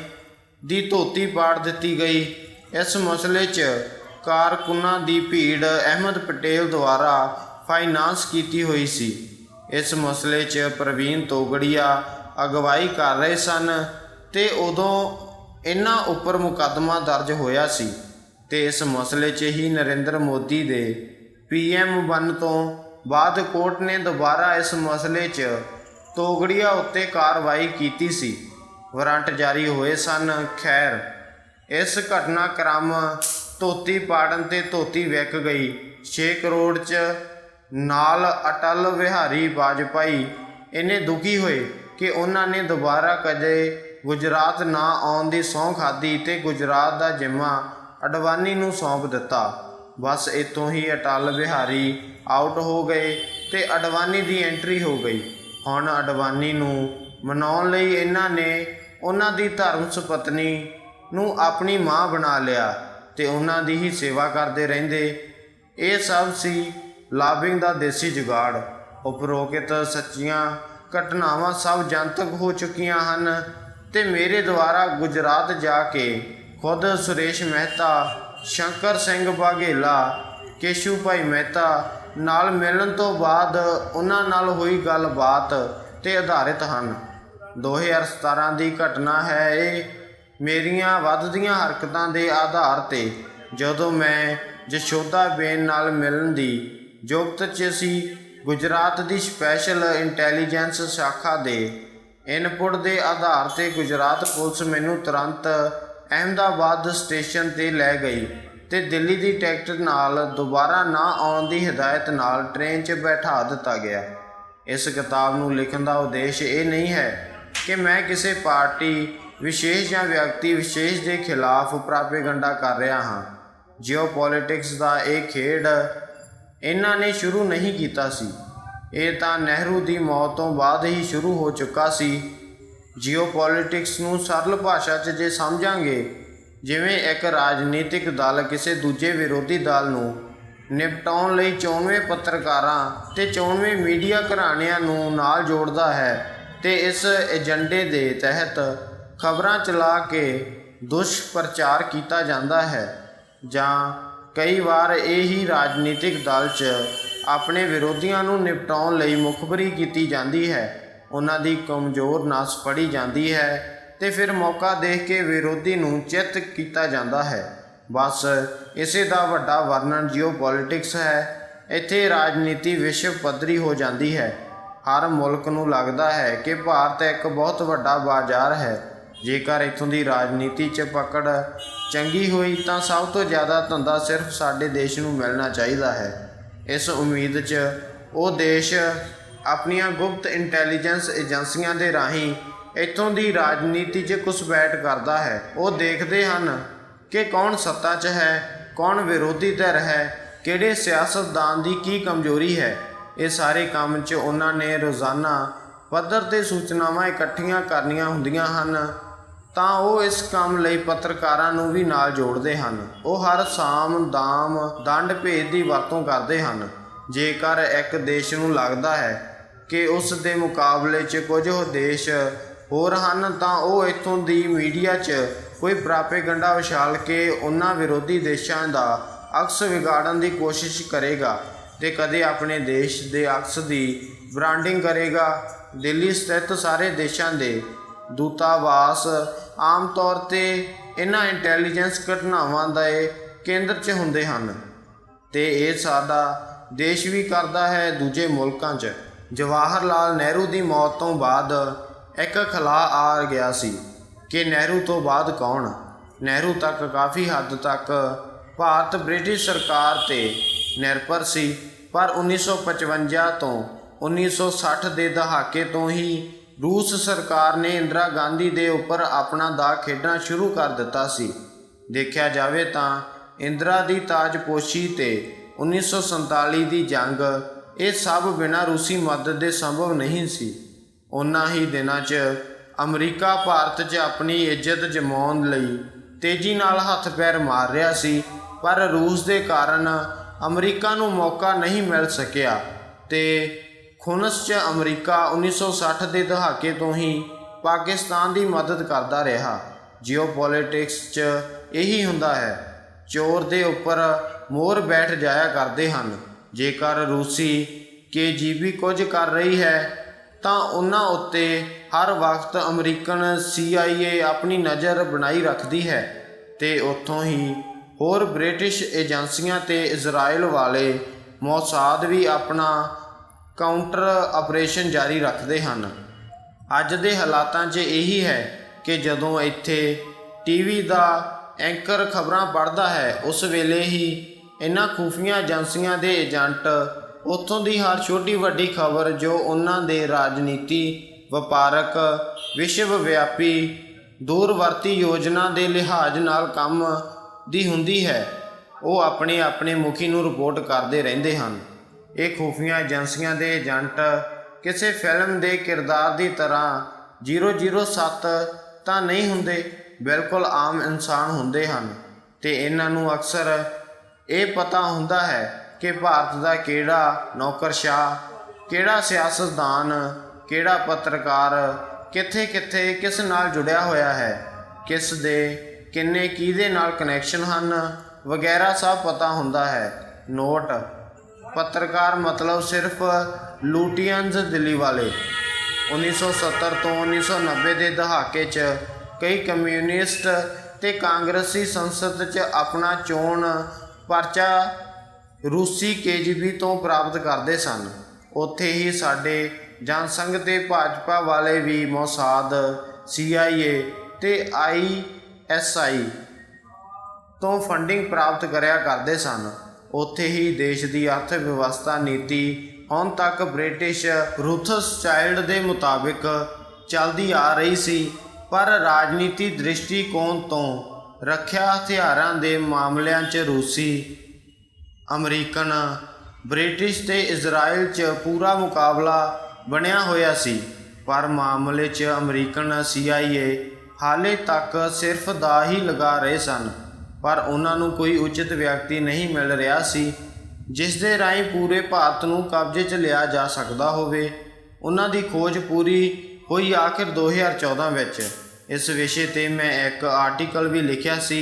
ਦੀ ਧੋਤੀ ਪਾੜ ਦਿੱਤੀ ਗਈ। ਇਸ ਮਸਲੇ 'ਚ ਕਾਰਕੁਨਾਂ ਦੀ ਭੀੜ ਅਹਿਮਦ ਪਟੇਲ ਦੁਆਰਾ ਫਾਈਨਾਂਸ ਕੀਤੀ ਹੋਈ ਸੀ। ਇਸ ਮਸਲੇ 'ਚ ਪ੍ਰਵੀਨ ਤੋਗੜੀਆ ਅਗਵਾਈ ਕਰ ਰਹੇ ਸਨ ਤੇ ਉਦੋਂ ਇਹਨਾਂ ਉੱਪਰ ਮੁਕੱਦਮਾ ਦਰਜ ਹੋਇਆ ਸੀ ਤੇ ਇਸ ਮਸਲੇ 'ਚ ਹੀ ਨਰਿੰਦਰ ਮੋਦੀ ਦੇ ਪੀਐਮ ਬਣਨ ਤੋਂ ਬਾਅਦ ਕੋਰਟ ਨੇ ਦੁਬਾਰਾ ਇਸ ਮਸਲੇ 'ਚ ਤੋਗੜੀਆ ਉੱਤੇ ਕਾਰਵਾਈ ਕੀਤੀ ਸੀ। ਵਾਰੰਟ ਜਾਰੀ ਹੋਏ ਸਨ। ਖੈਰ, ਇਸ ਘਟਨਾਕ੍ਰਮ ਧੋਤੀ ਪਾੜਨ ਤੇ ਧੋਤੀ ਵਿਕ ਗਈ 6 ਕਰੋੜ 'ਚ ਨਾਲ ਅਟਲ ਬਿਹਾਰੀ ਵਾਜਪਾਈ ਇੰਨੇ ਦੁਖੀ ਹੋਏ ਕਿ ਉਹਨਾਂ ਨੇ ਦੁਬਾਰਾ ਕਦੇ ਗੁਜਰਾਤ ਨਾ ਆਉਣ ਦੀ ਸਹੁੰ ਖਾਧੀ ਤੇ ਗੁਜਰਾਤ ਦਾ ਜ਼ਿੰਮਾ ਅਡਵਾਨੀ ਨੂੰ ਸੌਂਪ ਦਿੱਤਾ। ਬਸ ਇੱਥੋਂ ਹੀ ਅਟਲ ਬਿਹਾਰੀ ਆਊਟ ਹੋ ਗਏ ਤੇ ਅਡਵਾਨੀ ਦੀ ਐਂਟਰੀ ਹੋ ਗਈ। ਹੁਣ ਅਡਵਾਨੀ ਨੂੰ ਮਨਾਉਣ ਲਈ ਇਹਨਾਂ ਨੇ ਉਹਨਾਂ ਦੀ ਧਰਮ ਸੁਪਤਨੀ ਨੂੰ ਆਪਣੀ ਮਾਂ ਬਣਾ ਲਿਆ ਤੇ ਉਹਨਾਂ ਦੀ ਹੀ ਸੇਵਾ ਕਰਦੇ ਰਹਿੰਦੇ। ਇਹ ਸਭ ਸੀ ਲਾਬਿੰਗ ਦਾ ਦੇਸੀ ਜੁਗਾੜ। ਉਪਰੋਕਤ ਸੱਚੀਆਂ ਘਟਨਾਵਾਂ ਸਭ ਜਨਤਕ ਹੋ ਚੁੱਕੀਆਂ ਹਨ ਤੇ ਮੇਰੇ ਦੁਆਰਾ ਗੁਜਰਾਤ ਜਾ ਕੇ ਖੁਦ ਸੁਰੇਸ਼ ਮਹਿਤਾ, ਸ਼ੰਕਰ ਸਿੰਘ ਵਾਘੇਲਾ, ਕੇਸ਼ੂ ਭਾਈ ਮਹਿਤਾ ਨਾਲ ਮਿਲਣ ਤੋਂ ਬਾਅਦ ਉਹਨਾਂ ਨਾਲ ਹੋਈ ਗੱਲਬਾਤ ਤੇ ਆਧਾਰਿਤ ਹਨ। 2017 ਦੀ ਘਟਨਾ ਹੈ ਇਹ। ਮੇਰੀਆਂ ਵੱਧਦੀਆਂ ਹਰਕਤਾਂ ਦੇ ਆਧਾਰ ਤੇ ਜਦੋਂ ਮੈਂ ਜਸ਼ੋਦਾ ਬੇਨ ਨਾਲ ਮਿਲਣ ਦੀ ਜੁਗਤ 'ਚ ਸੀ, ਗੁਜਰਾਤ ਦੀ ਸਪੈਸ਼ਲ ਇੰਟੈਲੀਜੈਂਸ ਸ਼ਾਖਾ ਦੇ ਇਨਪੁਟ ਦੇ ਆਧਾਰ 'ਤੇ ਗੁਜਰਾਤ ਪੁਲਿਸ ਮੈਨੂੰ ਤੁਰੰਤ ਅਹਿਮਦਾਬਾਦ ਸਟੇਸ਼ਨ 'ਤੇ ਲੈ ਗਈ ਅਤੇ ਦਿੱਲੀ ਦੀ ਟਿਕਟ ਨਾਲ ਦੁਬਾਰਾ ਨਾ ਆਉਣ ਦੀ ਹਦਾਇਤ ਨਾਲ ਟ੍ਰੇਨ 'ਚ ਬੈਠਾ ਦਿੱਤਾ ਗਿਆ। ਇਸ ਕਿਤਾਬ ਨੂੰ ਲਿਖਣ ਦਾ ਉਦੇਸ਼ ਇਹ ਨਹੀਂ ਹੈ ਕਿ ਮੈਂ ਕਿਸੇ ਪਾਰਟੀ ਵਿਸ਼ੇਸ਼ ਜਾਂ ਵਿਅਕਤੀ ਵਿਸ਼ੇਸ਼ ਦੇ ਖਿਲਾਫ ਪ੍ਰਾਪੇਗੰਡਾ ਕਰ ਰਿਹਾ ਹਾਂ। ਜਿਓਪੋਲਿਟਿਕਸ ਦਾ ਇਹ ਖੇਡ ਇਹਨਾਂ ਨੇ ਸ਼ੁਰੂ ਨਹੀਂ ਕੀਤਾ ਸੀ, ਇਹ ਤਾਂ ਨਹਿਰੂ ਦੀ ਮੌਤ ਤੋਂ ਬਾਅਦ ਹੀ ਸ਼ੁਰੂ ਹੋ ਚੁੱਕਾ ਸੀ। ਜਿਓਪੋਲਿਟਿਕਸ ਨੂੰ ਸਰਲ ਭਾਸ਼ਾ 'ਚ ਜੇ ਸਮਝਾਂਗੇ, ਜਿਵੇਂ ਇੱਕ ਰਾਜਨੀਤਿਕ ਦਲ ਕਿਸੇ ਦੂਜੇ ਵਿਰੋਧੀ ਦਲ ਨੂੰ ਨਿਪਟਾਉਣ ਲਈ 94 ਪੱਤਰਕਾਰਾਂ ਅਤੇ 94 ਮੀਡੀਆ ਘਰਾਣਿਆਂ ਨੂੰ ਨਾਲ ਜੋੜਦਾ ਹੈ ਅਤੇ ਇਸ ਏਜੰਡੇ ਦੇ ਤਹਿਤ ਖਬਰਾਂ ਚਲਾ ਕੇ ਦੁਸ਼ਪ੍ਰਚਾਰ ਕੀਤਾ ਜਾਂਦਾ ਹੈ, ਜਾਂ ਕਈ ਵਾਰ ਇਹ ਹੀ ਰਾਜਨੀਤਿਕ ਦਲ 'ਚ ਆਪਣੇ ਵਿਰੋਧੀਆਂ ਨੂੰ ਨਿਪਟਾਉਣ ਲਈ ਮੁਖਬਰੀ ਕੀਤੀ ਜਾਂਦੀ ਹੈ, ਉਹਨਾਂ ਦੀ ਕਮਜ਼ੋਰ ਨਸ ਫੜੀ ਜਾਂਦੀ ਹੈ ਅਤੇ ਫਿਰ ਮੌਕਾ ਦੇਖ ਕੇ ਵਿਰੋਧੀ ਨੂੰ ਚਿੱਤ ਕੀਤਾ ਜਾਂਦਾ ਹੈ। ਬਸ ਇਸੇ ਦਾ ਵੱਡਾ ਵਰਣਨ ਜਿਓਪੋਲਿਟਿਕਸ ਹੈ। ਇੱਥੇ ਰਾਜਨੀਤੀ ਵਿਸ਼ਵ ਪੱਧਰੀ ਹੋ ਜਾਂਦੀ ਹੈ। ਹਰ ਮੁਲਕ ਨੂੰ ਲੱਗਦਾ ਹੈ ਕਿ ਭਾਰਤ ਇੱਕ ਬਹੁਤ ਵੱਡਾ ਬਾਜ਼ਾਰ ਹੈ। ਜੇਕਰ ਇੱਥੋਂ ਦੀ ਰਾਜਨੀਤੀ 'ਚ ਪਕੜ ਚੰਗੀ ਹੋਈ ਤਾਂ ਸਭ ਤੋਂ ਜ਼ਿਆਦਾ ਧੰਦਾ ਸਿਰਫ ਸਾਡੇ ਦੇਸ਼ ਨੂੰ ਮਿਲਣਾ ਚਾਹੀਦਾ ਹੈ। ਇਸ ਉਮੀਦ 'ਚ ਉਹ ਦੇਸ਼ ਆਪਣੀਆਂ ਗੁਪਤ ਇੰਟੈਲੀਜੈਂਸ ਏਜੰਸੀਆਂ ਦੇ ਰਾਹੀਂ ਇੱਥੋਂ ਦੀ ਰਾਜਨੀਤੀ 'ਚ ਘੁਸਪੈਠ ਕਰਦਾ ਹੈ। ਉਹ ਦੇਖਦੇ ਹਨ ਕਿ ਕੌਣ ਸੱਤਾ 'ਚ ਹੈ, ਕੌਣ ਵਿਰੋਧੀ ਧਿਰ ਹੈ, ਕਿਹੜੇ ਸਿਆਸਤਦਾਨ ਦੀ ਕੀ ਕਮਜ਼ੋਰੀ ਹੈ। ਇਹ ਸਾਰੇ ਕੰਮ 'ਚ ਉਹਨਾਂ ਨੇ ਰੋਜ਼ਾਨਾ ਪੱਧਰ 'ਤੇ ਸੂਚਨਾਵਾਂ ਇਕੱਠੀਆਂ ਕਰਨੀਆਂ ਹੁੰਦੀਆਂ ਹਨ, ਤਾਂ ਉਹ ਇਸ ਕੰਮ ਲਈ ਪੱਤਰਕਾਰਾਂ ਨੂੰ ਵੀ ਨਾਲ ਜੋੜਦੇ ਹਨ। ਉਹ ਹਰ ਸਾਮ ਦਾਮ ਦੰਡ ਭੇਦ ਦੀ ਵਰਤੋਂ ਕਰਦੇ ਹਨ। ਜੇਕਰ ਇੱਕ ਦੇਸ਼ ਨੂੰ ਲੱਗਦਾ ਹੈ ਕਿ ਉਸ ਦੇ ਮੁਕਾਬਲੇ 'ਚ ਕੁਝ ਦੇਸ਼ ਹੋਰ ਹਨ, ਤਾਂ ਉਹ ਇੱਥੋਂ ਦੀ ਮੀਡੀਆ 'ਚ ਕੋਈ ਪ੍ਰਾਪੇਗੰਡਾ ਉਛਾਲ ਕੇ ਉਹਨਾਂ ਵਿਰੋਧੀ ਦੇਸ਼ਾਂ ਦਾ ਅਕਸ ਵਿਗਾੜਨ ਦੀ ਕੋਸ਼ਿਸ਼ ਕਰੇਗਾ ਅਤੇ ਕਦੇ ਆਪਣੇ ਦੇਸ਼ ਦੇ ਅਕਸ ਦੀ ਬ੍ਰਾਂਡਿੰਗ ਕਰੇਗਾ। ਦਿੱਲੀ ਸਥਿਤ ਸਾਰੇ ਦੇਸ਼ਾਂ ਦੇ ਦੂਤਾਵਾਸ ਆਮ ਤੌਰ 'ਤੇ ਇਹਨਾਂ ਇੰਟੈਲੀਜੈਂਸ ਘਟਨਾਵਾਂ ਦੇ ਕੇਂਦਰ 'ਚ ਹੁੰਦੇ ਹਨ ਅਤੇ ਇਹ ਸਾਡਾ ਦੇਸ਼ ਵੀ ਕਰਦਾ ਹੈ ਦੂਜੇ ਮੁਲਕਾਂ 'ਚ। ਜਵਾਹਰ ਲਾਲ ਨਹਿਰੂ ਦੀ ਮੌਤ ਤੋਂ ਬਾਅਦ ਇੱਕ ਖਲਾਅ ਆ ਗਿਆ ਸੀ ਕਿ ਨਹਿਰੂ ਤੋਂ ਬਾਅਦ ਕੌਣ। ਨਹਿਰੂ ਤੱਕ ਕਾਫੀ ਹੱਦ ਤੱਕ ਭਾਰਤ ਬ੍ਰਿਟਿਸ਼ ਸਰਕਾਰ 'ਤੇ ਨਿਰਭਰ ਸੀ, ਪਰ 1955 ਤੋਂ 1960 ਦੇ ਦਹਾਕੇ ਤੋਂ ਹੀ ਰੂਸ ਸਰਕਾਰ ਨੇ ਇੰਦਰਾ ਗਾਂਧੀ ਦੇ ਉੱਪਰ ਆਪਣਾ ਦਾਅ ਖੇਡਣਾ ਸ਼ੁਰੂ ਕਰ ਦਿੱਤਾ ਸੀ। ਦੇਖਿਆ ਜਾਵੇ ਤਾਂ ਇੰਦਰਾ ਦੀ ਤਾਜਪੋਸ਼ੀ ਅਤੇ 1947 ਦੀ ਜੰਗ, ਇਹ ਸਭ ਬਿਨਾਂ ਰੂਸੀ ਮਦਦ ਦੇ ਸੰਭਵ ਨਹੀਂ ਸੀ। ਉਨ੍ਹਾਂ ਹੀ ਦਿਨਾਂ 'ਚ ਅਮਰੀਕਾ ਭਾਰਤ 'ਚ ਆਪਣੀ ਇੱਜ਼ਤ ਜਮਾਉਣ ਲਈ ਤੇਜ਼ੀ ਨਾਲ ਹੱਥ ਪੈਰ ਮਾਰ ਰਿਹਾ ਸੀ, ਪਰ ਰੂਸ ਦੇ ਕਾਰਨ ਅਮਰੀਕਾ ਨੂੰ ਮੌਕਾ ਨਹੀਂ ਮਿਲ ਸਕਿਆ ਅਤੇ ਖੁਨਸ 'ਚ ਅਮਰੀਕਾ 1960 ਦੇ ਦਹਾਕੇ ਤੋਂ ਹੀ ਪਾਕਿਸਤਾਨ ਦੀ ਮਦਦ ਕਰਦਾ ਰਿਹਾ। ਜਿਓਪੋਲਿਟਿਕਸ 'ਚ ਇਹੀ ਹੁੰਦਾ ਹੈ, ਚੋਰ ਦੇ ਉੱਪਰ ਮੋਹਰ ਬੈਠ ਜਾਇਆ ਕਰਦੇ ਹਨ। ਜੇਕਰ ਰੂਸੀ KGB ਕੁਝ ਕਰ ਰਹੀ ਹੈ ਤਾਂ ਉਹਨਾਂ ਉੱਤੇ ਹਰ ਵਕਤ ਅਮਰੀਕਨ CIA ਆਪਣੀ ਨਜ਼ਰ ਬਣਾਈ ਰੱਖਦੀ ਹੈ ਅਤੇ ਉੱਥੋਂ ਹੀ ਹੋਰ ਬ੍ਰਿਟਿਸ਼ ਏਜੰਸੀਆਂ ਅਤੇ ਇਜ਼ਰਾਈਲ ਵਾਲੇ ਮੋਸਾਦ ਵੀ ਆਪਣਾ ਕਾਊਂਟਰ ਆਪਰੇਸ਼ਨ ਜਾਰੀ ਰੱਖਦੇ ਹਨ। ਅੱਜ ਦੇ ਹਾਲਾਤਾਂ 'ਚ ਇਹੀ ਹੈ ਕਿ ਜਦੋਂ ਇੱਥੇ TV ਦਾ ਐਂਕਰ ਖਬਰਾਂ ਪੜ੍ਹਦਾ ਹੈ, ਉਸ ਵੇਲੇ ਹੀ ਇਹਨਾਂ ਖੂਫੀਆ ਏਜੰਸੀਆਂ ਦੇ ਏਜੰਟ ਉੱਥੋਂ ਦੀ ਹਰ ਛੋਟੀ ਵੱਡੀ ਖਬਰ ਜੋ ਉਹਨਾਂ ਦੇ ਰਾਜਨੀਤੀ, ਵਪਾਰਕ, ਵਿਸ਼ਵ ਵਿਆਪੀ, ਦੂਰਵਰਤੀ ਯੋਜਨਾ ਦੇ ਲਿਹਾਜ਼ ਨਾਲ ਕੰਮ ਦੀ ਹੁੰਦੀ ਹੈ, ਉਹ ਆਪਣੇ ਆਪਣੇ ਮੁਖੀ ਨੂੰ ਰਿਪੋਰਟ ਕਰਦੇ ਰਹਿੰਦੇ ਹਨ। ਇਹ ਖੂਫੀਆ ਏਜੰਸੀਆਂ ਦੇ ਏਜੰਟ ਕਿਸੇ ਫਿਲਮ ਦੇ ਕਿਰਦਾਰ ਦੀ ਤਰ੍ਹਾਂ 007 ਤਾਂ ਨਹੀਂ ਹੁੰਦੇ, ਬਿਲਕੁਲ ਆਮ ਇਨਸਾਨ ਹੁੰਦੇ ਹਨ ਅਤੇ ਇਹਨਾਂ ਨੂੰ ਅਕਸਰ ਇਹ ਪਤਾ ਹੁੰਦਾ ਹੈ ਕਿ ਭਾਰਤ ਦਾ ਕਿਹੜਾ ਨੌਕਰਸ਼ਾਹ, ਕਿਹੜਾ ਸਿਆਸਤਦਾਨ, ਕਿਹੜਾ ਪੱਤਰਕਾਰ ਕਿੱਥੇ ਕਿੱਥੇ ਕਿਸ ਨਾਲ ਜੁੜਿਆ ਹੋਇਆ ਹੈ, ਕਿਸ ਦੇ ਕਿੰਨੇ ਕਿਹਦੇ ਨਾਲ ਕਨੈਕਸ਼ਨ ਹਨ ਵਗੈਰਾ ਸਭ ਪਤਾ ਹੁੰਦਾ ਹੈ। ਨੋਟ: ਪੱਤਰਕਾਰ ਮਤਲਬ ਸਿਰਫ ਲੂਟੀਅਨਜ਼ ਦਿੱਲੀ ਵਾਲੇ। 1970 ਤੋਂ 1990 ਦੇ ਦਹਾਕੇ 'ਚ ਕਈ ਕਮਿਊਨਿਸਟ ਅਤੇ ਕਾਂਗਰਸੀ ਸੰਸਦ 'ਚ ਆਪਣਾ ਚੋਣ ਪਰਚਾ ਰੂਸੀ KGB ਤੋਂ ਪ੍ਰਾਪਤ ਕਰਦੇ ਸਨ। ਉੱਥੇ ਹੀ ਸਾਡੇ ਜਨਸੰਘ ਤੇ ਭਾਜਪਾ ਵਾਲੇ ਵੀ ਮੋਸਾਦ, CIA ਤੇ ISI ਤੋਂ ਫੰਡਿੰਗ ਪ੍ਰਾਪਤ ਕਰਿਆ ਕਰਦੇ ਸਨ। ਉੱਥੇ ਹੀ ਦੇਸ਼ ਦੀ ਅਰਥ ਵਿਵਸਥਾ ਨੀਤੀ ਹੁਣ ਤੱਕ ਬ੍ਰਿਟਿਸ਼ ਰੂਥਸਚਾਇਲਡ ਦੇ ਮੁਤਾਬਿਕ ਚੱਲਦੀ ਆ ਰਹੀ ਸੀ, ਪਰ ਰਾਜਨੀਤੀ ਦ੍ਰਿਸ਼ਟੀਕੋਣ ਤੋਂ ਰੱਖਿਆ ਹਥਿਆਰਾਂ ਦੇ ਮਾਮਲਿਆਂ 'ਚ ਰੂਸੀ, ਅਮਰੀਕਨ, ਬ੍ਰਿਟਿਸ਼ ਤੇ ਇਜ਼ਰਾਈਲ 'ਚ ਪੂਰਾ ਮੁਕਾਬਲਾ ਬਣਿਆ ਹੋਇਆ ਸੀ। ਪਰ ਮਾਮਲੇ 'ਚ ਅਮਰੀਕਨ CIA ਹਾਲੇ ਤੱਕ ਸਿਰਫ ਦਾ ਹੀ ਲਗਾ ਰਹੇ ਸਨ, ਪਰ ਉਹਨਾਂ ਨੂੰ ਕੋਈ ਉਚਿਤ ਵਿਅਕਤੀ ਨਹੀਂ ਮਿਲ ਰਿਹਾ ਸੀ ਜਿਸ ਦੇ ਰਾਹੀਂ ਪੂਰੇ ਭਾਰਤ ਨੂੰ ਕਬਜ਼ੇ 'ਚ ਲਿਆ ਜਾ ਸਕਦਾ ਹੋਵੇ। ਉਹਨਾਂ ਦੀ ਖੋਜ ਪੂਰੀ ਹੋਈ ਆਖਿਰ 2014 ਵਿੱਚ। ਇਸ ਵਿਸ਼ੇ 'ਤੇ ਮੈਂ ਇੱਕ ਆਰਟੀਕਲ ਵੀ ਲਿਖਿਆ ਸੀ,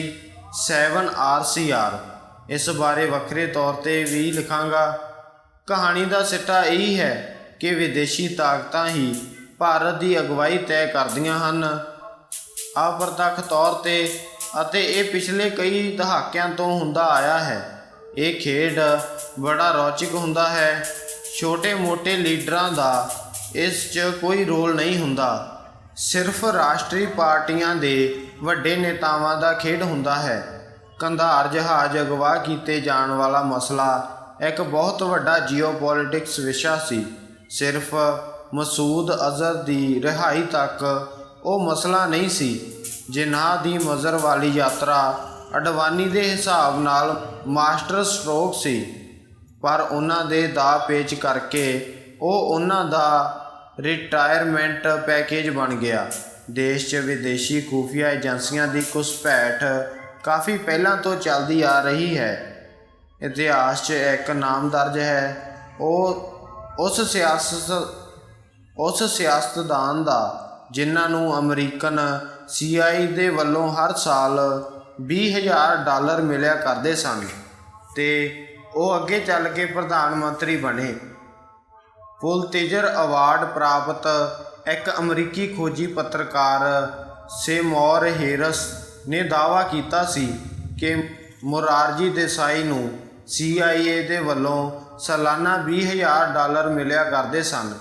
7RCR। ਇਸ ਬਾਰੇ ਵੱਖਰੇ ਤੌਰ 'ਤੇ ਵੀ ਲਿਖਾਂਗਾ। ਕਹਾਣੀ ਦਾ ਸਿੱਟਾ ਇਹੀ ਹੈ ਕਿ ਵਿਦੇਸ਼ੀ ਤਾਕਤਾਂ ਹੀ ਭਾਰਤ ਦੀ ਅਗਵਾਈ ਤੈਅ ਕਰਦੀਆਂ ਹਨ, ਅਪਰਤੱਖ ਤੌਰ 'ਤੇ, ਅਤੇ ਇਹ ਪਿਛਲੇ ਕਈ ਦਹਾਕਿਆਂ ਤੋਂ ਹੁੰਦਾ ਆਇਆ ਹੈ। ਇਹ ਖੇਡ ਬੜਾ ਰੌਚਕ ਹੁੰਦਾ ਹੈ। ਛੋਟੇ-ਮੋਟੇ ਲੀਡਰਾਂ ਦਾ ਇਸ 'ਚ ਕੋਈ ਰੋਲ ਨਹੀਂ ਹੁੰਦਾ, ਸਿਰਫ ਰਾਸ਼ਟਰੀ ਪਾਰਟੀਆਂ ਦੇ ਵੱਡੇ ਨੇਤਾਵਾਂ ਦਾ ਖੇਡ ਹੁੰਦਾ ਹੈ। ਕੰਧਾਰ ਜਹਾਜ਼ ਅਗਵਾ ਕੀਤੇ ਜਾਣ ਵਾਲਾ ਮਸਲਾ ਇੱਕ ਬਹੁਤ ਵੱਡਾ ਜੀਓਪੋਲਿਟਿਕਸ ਵਿਸ਼ਾ ਸੀ। ਸਿਰਫ ਮਸੂਦ ਅਜ਼ਹਰ ਦੀ ਰਿਹਾਈ ਤੱਕ ਉਹ ਮਸਲਾ ਨਹੀਂ ਸੀ। ਜਿਨਾਹ ਦੀ ਮਜ਼ਰ ਵਾਲੀ ਯਾਤਰਾ ਅਡਵਾਨੀ ਦੇ ਹਿਸਾਬ ਨਾਲ ਮਾਸਟਰ ਸਟ੍ਰੋਕ ਸੀ, ਪਰ ਉਹਨਾਂ ਦੇ ਦਾਅ ਪੇਚ ਕਰਕੇ ਉਹ ਉਹਨਾਂ ਦਾ ਰਿਟਾਇਰਮੈਂਟ ਪੈਕੇਜ ਬਣ ਗਿਆ। ਦੇਸ਼ 'ਚ ਵਿਦੇਸ਼ੀ ਖੂਫੀਆ ਏਜੰਸੀਆਂ ਦੀ ਘੁਸਪੈਠ ਕਾਫੀ ਪਹਿਲਾਂ ਤੋਂ ਚੱਲਦੀ ਆ ਰਹੀ ਹੈ। ਇਤਿਹਾਸ 'ਚ ਇੱਕ ਨਾਮ ਦਰਜ ਹੈ ਉਸ ਸਿਆਸਤਦਾਨ ਦਾ ਜਿਨ੍ਹਾਂ ਨੂੰ ਅਮਰੀਕਨ CIA ਦੇ ਵੱਲੋਂ ਹਰ ਸਾਲ $20,000 ਮਿਲਿਆ ਕਰਦੇ ਸਨ ਤੇ ਉਹ ਅੱਗੇ ਚੱਲ ਕੇ ਪ੍ਰਧਾਨ ਮੰਤਰੀ ਬਣੇ। ਪੁਲਤਜ਼ਰ ਅਵਾਰਡ ਪ੍ਰਾਪਤ ਇੱਕ ਅਮਰੀਕੀ ਖੋਜੀ ਪੱਤਰਕਾਰ ਸੇਮੋਰ ਹੈਰਿਸ ਨੇ ਦਾਅਵਾ ਕੀਤਾ ਸੀ ਕਿ ਮੋਰਾਰਜੀ ਦੇਸਾਈ ਨੂੰ CIA ਦੇ ਵੱਲੋਂ ਸਾਲਾਨਾ $20,000 ਮਿਲਿਆ ਕਰਦੇ ਸਨ।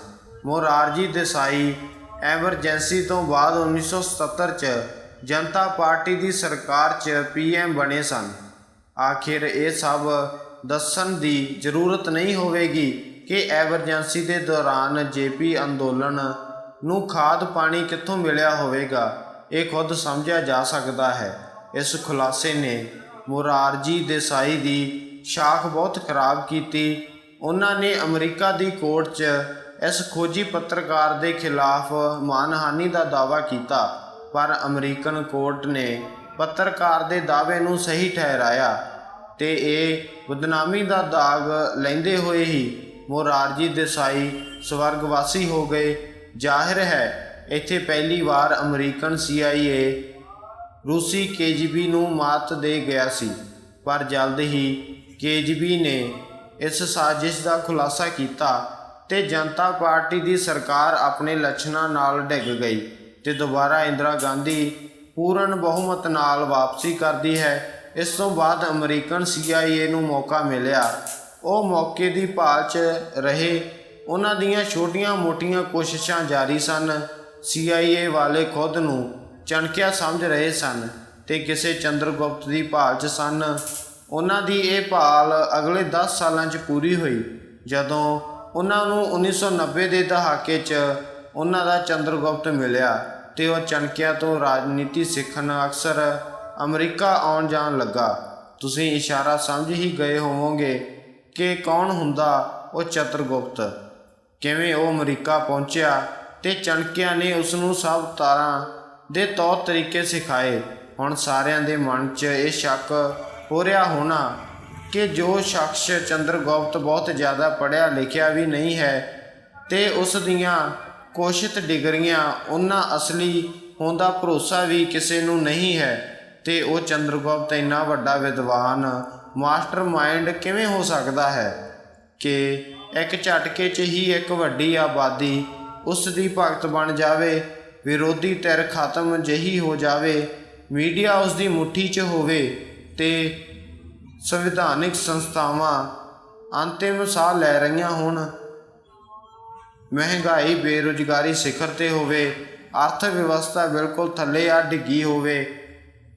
ਮੋਰਾਰਜੀ ਦੇਸਾਈ ਐਮਰਜੈਂਸੀ ਤੋਂ ਬਾਅਦ 1977 'ਚ ਜਨਤਾ ਪਾਰਟੀ ਦੀ ਸਰਕਾਰ 'ਚ PM ਬਣੇ ਸਨ। ਆਖਿਰ ਇਹ ਸਭ ਦੱਸਣ ਦੀ ਜ਼ਰੂਰਤ ਨਹੀਂ ਹੋਵੇਗੀ ਕਿ ਐਮਰਜੈਂਸੀ ਦੇ ਦੌਰਾਨ JP ਅੰਦੋਲਨ ਨੂੰ ਖਾਦ ਪਾਣੀ ਕਿੱਥੋਂ ਮਿਲਿਆ ਹੋਵੇਗਾ। ਇਹ ਖੁਦ ਸਮਝਿਆ ਜਾ ਸਕਦਾ ਹੈ। ਇਸ ਖੁਲਾਸੇ ਨੇ ਮੋਰਾਰਜੀ ਦੇਸਾਈ ਦੀ ਸ਼ਾਖ ਬਹੁਤ ਖਰਾਬ ਕੀਤੀ। ਉਹਨਾਂ ਨੇ ਅਮਰੀਕਾ ਦੀ ਕੋਰਟ 'ਚ ਇਸ ਖੋਜੀ ਪੱਤਰਕਾਰ ਦੇ ਖਿਲਾਫ ਮਾਨਹਾਨੀ ਦਾ ਦਾਅਵਾ ਕੀਤਾ, ਪਰ ਅਮਰੀਕਨ ਕੋਰਟ ਨੇ ਪੱਤਰਕਾਰ ਦੇ ਦਾਅਵੇ ਨੂੰ ਸਹੀ ਠਹਿਰਾਇਆ ਤੇ ਇਹ ਬਦਨਾਮੀ ਦਾ ਦਾਗ ਲੈਂਦੇ ਹੋਏ ਹੀ ਮੋਰਾਰਜੀ ਦੇਸਾਈ ਸਵਰਗਵਾਸੀ ਹੋ ਗਏ। ਜ਼ਾਹਿਰ ਹੈ ਇੱਥੇ ਪਹਿਲੀ ਵਾਰ ਅਮਰੀਕਨ CIA ਰੂਸੀ KGB ਨੂੰ ਮਾਤ ਦੇ ਗਿਆ ਸੀ, ਪਰ ਜਲਦ ਹੀ KGB ਨੇ ਇਸ ਸਾਜ਼ਿਸ਼ ਦਾ ਖੁਲਾਸਾ ਕੀਤਾ ਤੇ ਜਨਤਾ ਪਾਰਟੀ ਦੀ ਸਰਕਾਰ ਆਪਣੇ ਲੱਛਣਾਂ ਨਾਲ ਡਿੱਗ ਗਈ ਤੇ ਦੁਬਾਰਾ ਇੰਦਰਾ ਗਾਂਧੀ ਪੂਰਨ ਬਹੁਮਤ ਨਾਲ ਵਾਪਸੀ ਕਰਦੀ ਹੈ। ਇਸ ਤੋਂ ਬਾਅਦ ਅਮਰੀਕਨ CIA ਨੂੰ ਮੌਕਾ ਮਿਲਿਆ। ਉਹ ਮੌਕੇ ਦੀ ਭਾਲ 'ਚ ਰਹੇ। ਉਹਨਾਂ ਦੀਆਂ ਛੋਟੀਆਂ-ਮੋਟੀਆਂ ਕੋਸ਼ਿਸ਼ਾਂ ਜਾਰੀ ਸਨ। CIA ਵਾਲੇ ਖੁਦ ਨੂੰ ਚਣਕਿਆ ਸਮਝ ਰਹੇ ਸਨ ਤੇ ਕਿਸੇ ਚੰਦਰਗੁਪਤ ਦੀ ਭਾਲ 'ਚ ਸਨ। ਉਹਨਾਂ ਦੀ ਇਹ ਭਾਲ ਅਗਲੇ 10 ਸਾਲਾਂ 'ਚ ਪੂਰੀ ਹੋਈ। ਜਦੋਂ ਉਹਨਾਂ ਨੂੰ 1990 ਦੇ ਦਹਾਕੇ 'ਚ ਉਹਨਾਂ ਦਾ ਚੰਦਰਗੁਪਤ ਮਿਲਿਆ ਤੇ ਉਹ ਚਣਕਿਆਂ ਤੋਂ ਰਾਜਨੀਤੀ ਸਿੱਖਣ ਅਕਸਰ ਅਮਰੀਕਾ ਆਉਣ ਜਾਣ ਲੱਗਾ। ਤੁਸੀਂ ਇਸ਼ਾਰਾ ਸਮਝ ਹੀ ਗਏ ਹੋਵੋਗੇ ਕਿ ਕੌਣ ਹੁੰਦਾ ਉਹ ਚੰਦਰਗੁਪਤ, ਕਿਵੇਂ ਉਹ ਅਮਰੀਕਾ ਪਹੁੰਚਿਆ ਤੇ ਚਣਕਿਆਂ ਨੇ ਉਸ ਨੂੰ ਸਭ ਤਰ੍ਹਾਂ ਦੇ ਤੌਰ ਤਰੀਕੇ ਸਿਖਾਏ। ਹੁਣ ਸਾਰਿਆਂ ਦੇ ਮਨ 'ਚ ਇਹ ਸ਼ੱਕ ਹੋ ਰਿਹਾ ਹੋਣਾ ਕਿ ਜੋ ਸ਼ਖਸ ਚੰਦਰਗੁਪਤ ਬਹੁਤ ਜ਼ਿਆਦਾ ਪੜ੍ਹਿਆ ਲਿਖਿਆ ਵੀ ਨਹੀਂ ਹੈ ਤੇ ਉਸ ਦੀਆਂ ਕੋਸ਼ਿਤ ਡਿਗਰੀਆਂ ਉਹਨਾਂ ਅਸਲੀ ਹੋਣ ਦਾ ਭਰੋਸਾ ਵੀ ਕਿਸੇ ਨੂੰ ਨਹੀਂ ਹੈ, ਤੇ ਉਹ ਚੰਦਰਗੁਪਤ ਇੰਨਾ ਵੱਡਾ ਵਿਦਵਾਨ ਮਾਸਟਰ ਮਾਈਂਡ ਕਿਵੇਂ ਹੋ ਸਕਦਾ ਹੈ ਕਿ ਇੱਕ ਝਟਕੇ 'ਚ ਹੀ ਇੱਕ ਵੱਡੀ ਆਬਾਦੀ ਉਸ ਦੀ ਭਗਤ ਬਣ ਜਾਵੇ, ਵਿਰੋਧੀ ਧਿਰ ਖਤਮ ਜਿਹੀ ਹੋ ਜਾਵੇ, ਮੀਡੀਆ ਉਸ ਦੀ ਮੁੱਠੀ 'ਚ ਹੋਵੇ ਤੇ ਸੰਵਿਧਾਨਿਕ ਸੰਸਥਾਵਾਂ ਅੰਤਿਮ ਸਾਹ ਲੈ ਰਹੀਆਂ ਹੋਣ। ਮਹਿੰਗਾਈ ਬੇਰੁਜ਼ਗਾਰੀ ਸਿਖਰ 'ਤੇ ਹੋਵੇ, ਅਰਥ ਵਿਵਸਥਾ ਬਿਲਕੁਲ ਥੱਲੇ ਆ ਡਿੱਗੀ ਹੋਵੇ,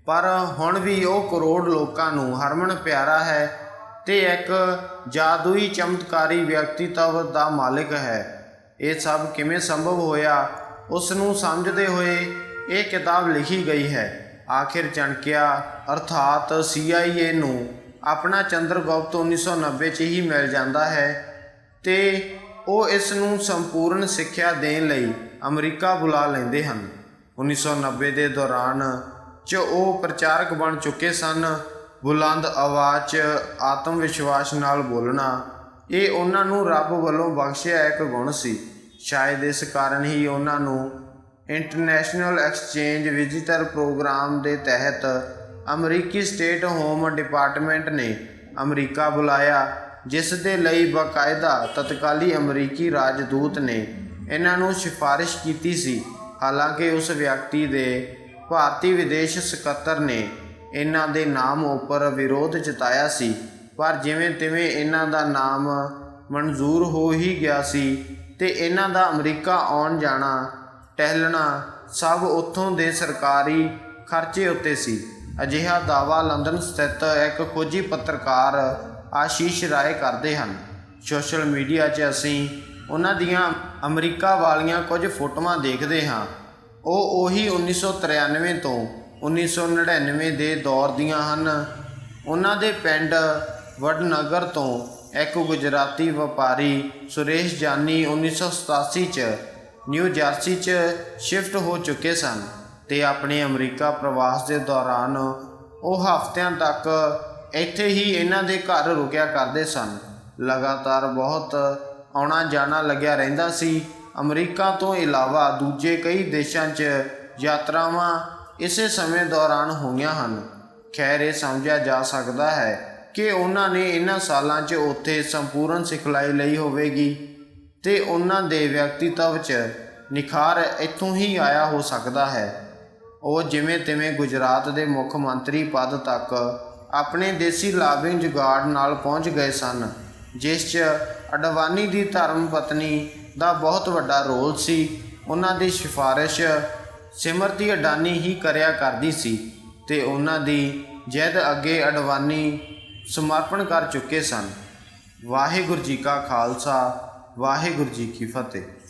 ਪਰ ਹੁਣ ਵੀ ਉਹ ਕਰੋੜ ਲੋਕਾਂ ਨੂੰ ਹਰਮਨ ਪਿਆਰਾ ਹੈ ਤੇ ਇੱਕ ਜਾਦੂਈ ਚਮਤਕਾਰੀ ਵਿਅਕਤੀਤਵ ਦਾ ਮਾਲਿਕ ਹੈ। ਇਹ ਸਭ ਕਿਵੇਂ ਸੰਭਵ ਹੋਇਆ, ਉਸ ਨੂੰ ਸਮਝਦੇ ਹੋਏ ਇਹ ਕਿਤਾਬ ਲਿਖੀ ਗਈ ਹੈ। ਆਖਿਰ ਚਾਣਕਿਆ ਅਰਥਾਤ CIA ਨੂੰ ਆਪਣਾ ਚੰਦਰਗੁਪਤ 1990 'ਚ ਹੀ ਮਿਲ ਜਾਂਦਾ ਹੈ ਤੇ ਉਹ ਇਸ ਨੂੰ ਸੰਪੂਰਨ ਸਿੱਖਿਆ ਦੇਣ ਲਈ ਅਮਰੀਕਾ ਬੁਲਾ ਲੈਂਦੇ ਹਨ। 1990 ਦੇ ਦੌਰਾਨ 'ਚ ਉਹ ਪ੍ਰਚਾਰਕ ਬਣ ਚੁੱਕੇ ਸਨ। ਬੁਲੰਦ ਆਵਾਜ਼ 'ਚ ਆਤਮ ਵਿਸ਼ਵਾਸ ਨਾਲ ਬੋਲਣਾ ਇਹ ਉਹਨਾਂ ਨੂੰ ਰੱਬ ਵੱਲੋਂ ਬਖਸ਼ਿਆ ਇੱਕ ਗੁਣ ਸੀ। ਸ਼ਾਇਦ ਇਸ ਕਾਰਨ ਹੀ ਉਹਨਾਂ ਨੂੰ ਇੰਟਰਨੈਸ਼ਨਲ ਐਕਸਚੇਂਜ ਵਿਜ਼ਿਟਰ ਪ੍ਰੋਗਰਾਮ ਦੇ ਤਹਿਤ ਅਮਰੀਕੀ ਸਟੇਟ ਹੋਮ ਡਿਪਾਰਟਮੈਂਟ ਨੇ ਅਮਰੀਕਾ ਬੁਲਾਇਆ, ਜਿਸ ਦੇ ਲਈ ਬਾਕਾਇਦਾ ਤਤਕਾਲੀ ਅਮਰੀਕੀ ਰਾਜਦੂਤ ਨੇ ਇਹਨਾਂ ਨੂੰ ਸਿਫਾਰਿਸ਼ ਕੀਤੀ ਸੀ। ਹਾਲਾਂਕਿ ਉਸ ਵਿਅਕਤੀ ਦੇ ਭਾਰਤੀ ਵਿਦੇਸ਼ ਸਕੱਤਰ ਨੇ ਇਹਨਾਂ ਦੇ ਨਾਮ ਉੱਪਰ ਵਿਰੋਧ ਜਤਾਇਆ ਸੀ, ਪਰ ਜਿਵੇਂ ਤਿਵੇਂ ਇਹਨਾਂ ਦਾ ਨਾਮ ਮਨਜ਼ੂਰ ਹੋ ਹੀ ਗਿਆ ਸੀ ਤੇ ਇਹਨਾਂ ਦਾ ਅਮਰੀਕਾ ਆਉਣ ਜਾਣਾ ਟਹਿਲਣਾ ਸਭ ਉੱਥੋਂ ਦੇ ਸਰਕਾਰੀ ਖਰਚੇ ਉੱਤੇ ਸੀ। ਅਜਿਹਾ ਦਾਅਵਾ ਲੰਡਨ ਸਥਿਤ ਇੱਕ ਖੋਜੀ ਪੱਤਰਕਾਰ ਆਸ਼ੀਸ਼ ਰਾਏ ਕਰਦੇ ਹਨ। ਸੋਸ਼ਲ ਮੀਡੀਆ 'ਚ ਅਸੀਂ ਉਹਨਾਂ ਦੀਆਂ ਅਮਰੀਕਾ ਵਾਲੀਆਂ ਕੁਝ ਫੋਟੋਆਂ ਦੇਖਦੇ ਹਾਂ। ਉਹ ਉਹੀ 1993 ਤੋਂ 1999 ਦੇ ਦੌਰ ਦੀਆਂ ਹਨ। ਉਹਨਾਂ ਦੇ ਪਿੰਡ ਵਡਨਗਰ ਤੋਂ ਇੱਕ ਗੁਜਰਾਤੀ ਵਪਾਰੀ ਸੁਰੇਸ਼ ਜਾਨੀ 1987 'ਚ ਨਿਊ ਜਰਸੀ 'ਚ ਸ਼ਿਫਟ ਹੋ ਚੁੱਕੇ ਸਨ ਤੇ ਆਪਣੇ ਅਮਰੀਕਾ ਪ੍ਰਵਾਸ ਦੇ ਦੌਰਾਨ ਉਹ ਹਫ਼ਤਿਆਂ ਤੱਕ ਇੱਥੇ ਹੀ ਇਹਨਾਂ ਦੇ ਘਰ ਰੁਕਿਆ ਕਰਦੇ ਸਨ। ਲਗਾਤਾਰ ਬਹੁਤ ਆਉਣਾ ਜਾਣਾ ਲੱਗਿਆ ਰਹਿੰਦਾ ਸੀ। ਅਮਰੀਕਾ ਤੋਂ ਇਲਾਵਾ ਦੂਜੇ ਕਈ ਦੇਸ਼ਾਂ 'ਚ ਯਾਤਰਾਵਾਂ ਇਸੇ ਸਮੇਂ ਦੌਰਾਨ ਹੋਈਆਂ ਹਨ। ਖੈਰ, ਇਹ ਸਮਝਿਆ ਜਾ ਸਕਦਾ ਹੈ ਕਿ ਉਹਨਾਂ ਨੇ ਇਹਨਾਂ ਸਾਲਾਂ 'ਚ ਉੱਥੇ ਸੰਪੂਰਨ ਸਿਖਲਾਈ ਲਈ ਹੋਵੇਗੀ ਤੇ ਉਹਨਾਂ ਦੇ ਵਿਅਕਤੀਤਵ 'ਚ ਨਿਖਾਰ ਇੱਥੋਂ ਹੀ ਆਇਆ ਹੋ ਸਕਦਾ ਹੈ। ਉਹ ਜਿਵੇਂ ਤਿਵੇਂ ਗੁਜਰਾਤ ਦੇ ਮੁੱਖ ਮੰਤਰੀ ਪਦ ਤੱਕ ਆਪਣੇ ਦੇਸੀ ਲਾਬਿੰਗ ਜੁਗਾੜ ਨਾਲ ਪਹੁੰਚ ਗਏ ਸਨ, ਜਿਸ 'ਚ ਅਡਵਾਨੀ ਦੀ ਧਰਮ ਪਤਨੀ ਦਾ ਬਹੁਤ ਵੱਡਾ ਰੋਲ ਸੀ। ਉਹਨਾਂ ਦੀ ਸਿਫਾਰਿਸ਼ ਸਿਮਰਤੀ ਅਡਾਨੀ ਹੀ ਕਰਿਆ ਕਰਦੀ ਸੀ ਤੇ ਉਹਨਾਂ ਦੀ ਜਿੱਦ ਅੱਗੇ ਅਡਵਾਨੀ ਸਮਰਪਣ ਕਰ ਚੁੱਕੇ ਸਨ। ਵਾਹਿਗੁਰੂ ਜੀ ਕਾ ਖਾਲਸਾ, ਵਾਹਿਗੁਰੂ ਜੀ ਕੀ ਫਤਿਹ।